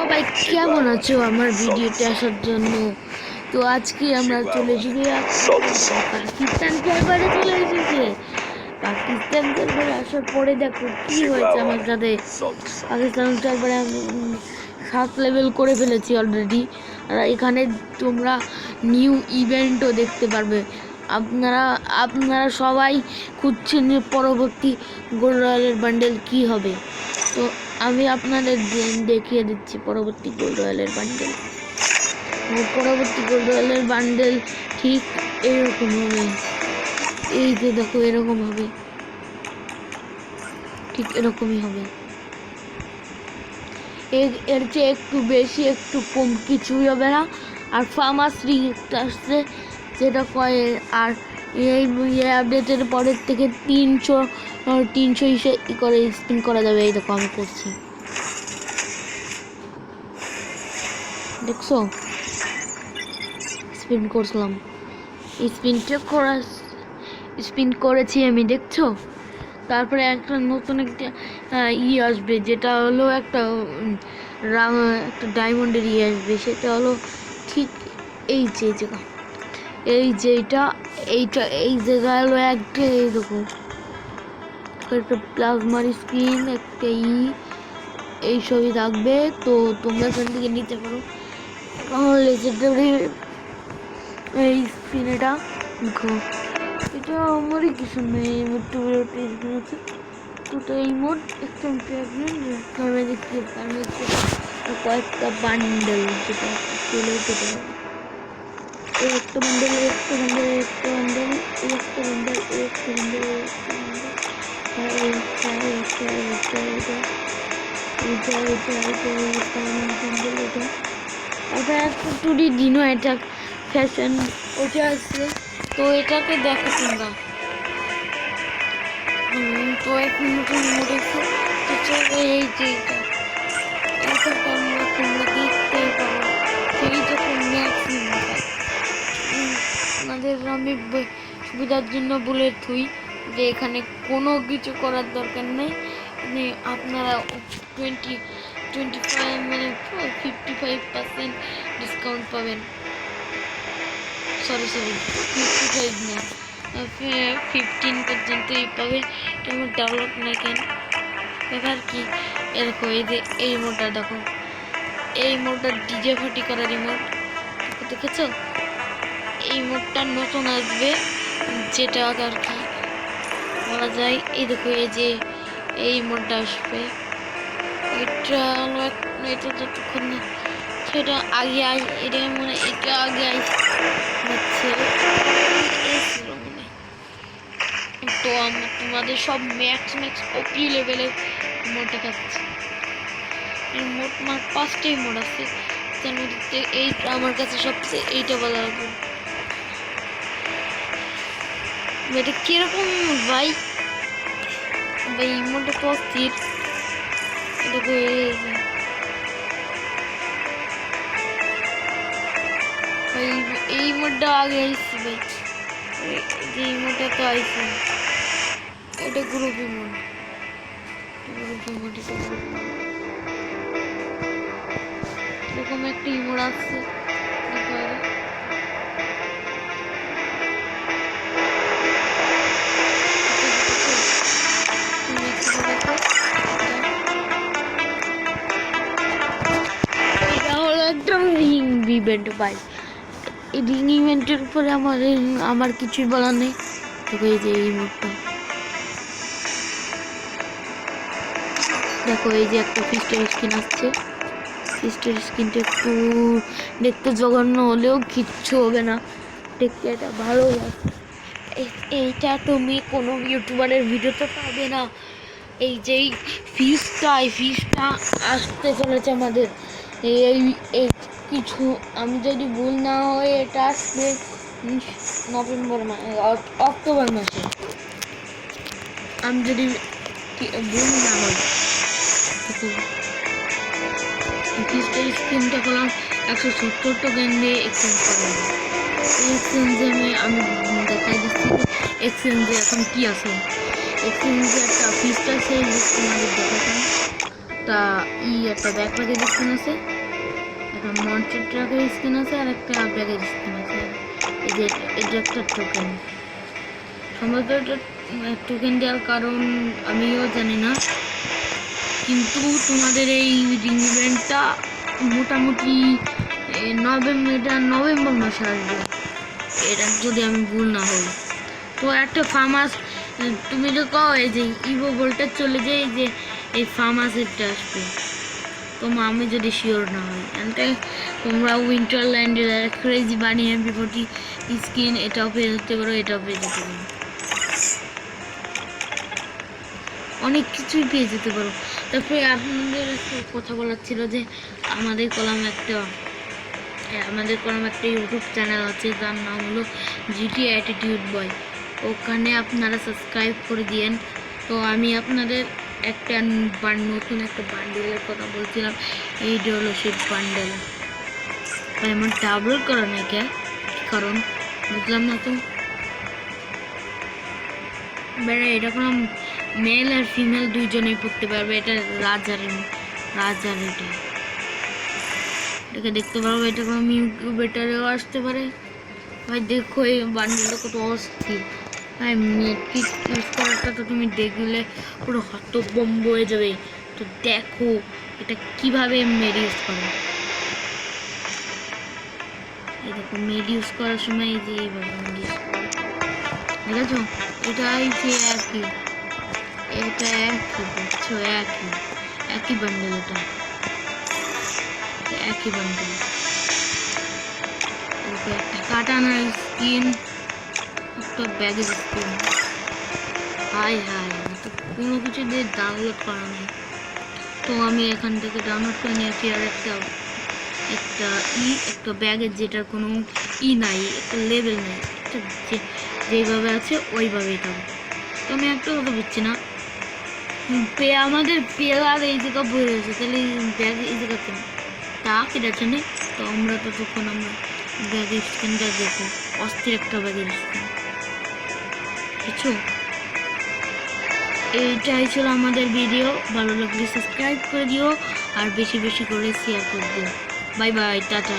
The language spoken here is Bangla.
সবাই কেমন আছো আমার ভিডিওতে আসার জন্য। তো আজকে আমরা চলে এসেছি পাকিস্তান সার্ভারে চলে এসেছে। পাকিস্তান সার্ভারে আসার পরে দেখো কি হয়েছে আমার সাথে। পাকিস্তান সার্ভারে আমি 7 লেভেল করে ফেলেছি অলরেডি। আর এখানে তোমরা নিউ ইভেন্টও দেখতে পারবে। আপনারা সবাই খুঁজছেন যে পরবর্তী গোল্ড রয়্যালের বান্ডেল কি হবে। তো আমি আপনাদের দেখিয়ে দিচ্ছি পরবর্তী গোল্ড রয়্যালের বান্ডেল। পরবর্তী গোল্ড রয়্যালের বান্ডেল ঠিক এরকম হবে। এই যে দেখো এরকম হবে, ঠিক এরকমই হবে। এর চেয়ে একটু বেশি একটু কম কিছুই হবে না। আর ফার্মাস রিং একটা আসছে যেটা কয়ে, আর এই আপডেটের পরের থেকে 300 করে স্পিন করা যাবে। এই দেখো আমি করছি, দেখছো স্পিন করছিলাম, স্পিন করেছি আমি, দেখছো। তারপরে একটা নতুন একটা আসবে, যেটা হলো একটা ডায়মন্ডের আসবে। সেটা হলো ঠিক এই যে জায়গা, এই জায়গায় হলো একটা এইরকম একটা প্লাজমার স্ক্রিন, একটা এইসবই থাকবে। তো তোমরা এখান থেকে নিতে পারো লেজেন্ডারি এই স্পিন। এটা দেখো, এটা আমারই কিছু নেই, আছে দুটো এই মোড একটা কয়েকটা বান্ডেল, যেটা পেলেও পেতে হবে। একটা বান্ডেল, একটা বান্ডেল, একটা বান্ডেল, একটা বান্ডেল, একটা বান্ডেল, একটা টুডি দিনও এটা ফ্যাশন ওটা আছে। তো এটাকে দেখো তোমরা, তো এখন নতুন মোড এসে এই যে এটা তোমরা দেখতে পারো। সেইটা তো ম্যাক্সিমাম আপনাদের আমি সুবিধার জন্য বলে থুই যে এখানে কোনো কিছু করার দরকার নেই। মানে আপনারা 55% ডিসকাউন্ট পাবেন। সরি 55 না, 15 পর্যন্তই পাবেন। তেমন ডেভেলপ না কেন ব্যাপার কি, এরকম এই যে এই মোডটা দেখো, এই মোডটা ডিজে ফাটি করার রিমোট দেখেছো। এই মোডটা নতুন আসবে, যেটা আর কি বলা যায়। এই দেখো এই যে এই মোডটা আসবে, এটা হলো এটা যতক্ষণ না সেটা আগে এটা মনে এটা আগে হচ্ছে। তো আমরা তোমাদের সব ম্যাক্স ওপি লেভেলের মোড দেখাচ্ছি। মোট মার 5টাই মোড আছে, তার মধ্যে এইটা আমার কাছে সবচেয়ে এইটা ভালো লাগবে। এটা কিরকম ভাই, এই মোডটা তো অস্থির। দেখো এই মোডটা আগে আইসি ভাই, এই মোডটা তো আইসি। এটা গ্রুপি মোড, এরকম একটা ইমোড আসছে। এটা হলো একটা রিং ইভেন্ট ভাই। এই রিং ইভেন্টের উপরে আমার কিছুই বলার নেই। দেখো এই যে এই মোডটা দেখো, এই যে একটা ফিস্টের স্কিন আসছে। ফিস্টের স্কিনটা একটু দেখতে জঘন্য হলেও কিচ্ছু হবে না, দেখতে এটা ভালো। এইটা তুমি কোনো ইউটিউবারের ভিডিওতে পাবে না। এই যে ফিসটা আসতে চলেছে আমাদের এই কিছু, আমি যদি ভুল না হয় এটা আসবে নভেম্বর মাসে, অক্টোবর মাসে, আমি যদি ভুল না হয়। ফিসটার স্ক্রিনটা করলাম 170 টোকেন দিয়ে এক্সচেঞ্জ করলাম। এই এক্সচেঞ্জে আমি দেখাই দিচ্ছি এক্সচেঞ্জে এখন কি আছে। এক্সচেঞ্জে একটা ফিসটা আছে তোমাদের দেখাতাম, তা একটা ব্যাকপ্যাকের স্ক্রিন আছে, একটা মনস্টার ট্রাকের স্কিন আছে আর একটা ব্যাগের স্কিন আছে। এই যে এটা একটা টোকেন, সম্ভবত এটা টোকেন দেওয়ার কারণ আমিও জানি না, কিন্তু তোমাদের এই রিং ইভেন্টটা মোটামুটি নভেম্বর মাসে আসবে, এটা যদি আমি ভুল না হই। তো একটা ফার্মাস, তুমি যে কও এই যে ইভো ভোল্টেজ চলে যায়, যে এই ফার্মাসিটা আসবে, তোমার আমি যদি শিওর না হই, তোমরা উইন্টারল্যান্ডের ক্রেজি বানি MP40 স্কিন এটাও পেয়ে যেতে পারো, এটাও পেয়ে যেতে পারো, অনেক কিছুই পেয়ে যেতে পারো। তারপরে আপনাদের কথা বলার ছিল যে আমাদের কলাম একটা ইউটিউব চ্যানেল আছে, যার নাম হলো জিটি অ্যাটিটিউড বয়, ওখানে আপনারা সাবস্ক্রাইব করে দিয়েন। তো আমি আপনাদের একটা নতুন একটা বান্ডেলের কথা বলছিলাম, এইটা হলো সেই বান্ডেল। এমন ডাবল করা না কে, কারণ বুঝলাম না তো। এটা কোনো মেল আর ফিমেল দুইজনেই পড়তে পারবে, এটা রাজার এটাকে দেখতে পারবো, এটা কোনো ইনকিউবেটরেও আসতে পারে। ভাই দেখো এই বান্ডেলটা কত অস্থির ভাই, মেট্রিক ইউজ করাটা তো তুমি দেখলে পুরো হতভম্ব হয়ে যাবে। তো দেখো এটা কিভাবে মেড ইউজ করে, এই দেখো মেড ইউজ করার সময় এই যে এইভাবে মেড ইউজ করে, বুঝেছো? এটাই সে এটা একই বুঝছো, একই বান্ডেল, এটা একই বান্ডেল। একটা কাটানার স্কিন, একটা ব্যাগের স্কিন, হাই তো কোনো কিছু দিয়ে ডাউনলোড করা নেই। তো আমি এখান থেকে ডাউনলোড করে নিয়েছি, আর একটা ব্যাগের যেটার কোনো নাই, একটা লেভেল নেই, যেইভাবে আছে ওইভাবেই থাকবে। তো আমি একটা কথা বুঝছি না, আমাদের পেয়ার এই জায়গা বয়ে রয়েছে, তাহলে ব্যাগ এই জায়গা কেন তা কেটেছে নেই। তো আমরা ততক্ষণ আমরা ব্যাগের স্কিনটা দেখো, অস্থির একটা ব্যাগের স্কিন, বুঝছো? এইটাই ছিল আমাদের ভিডিও, ভালো লাগলে সাবস্ক্রাইব করে দিও আর বেশি বেশি করে শেয়ার করে দিও। Bye bye, tata.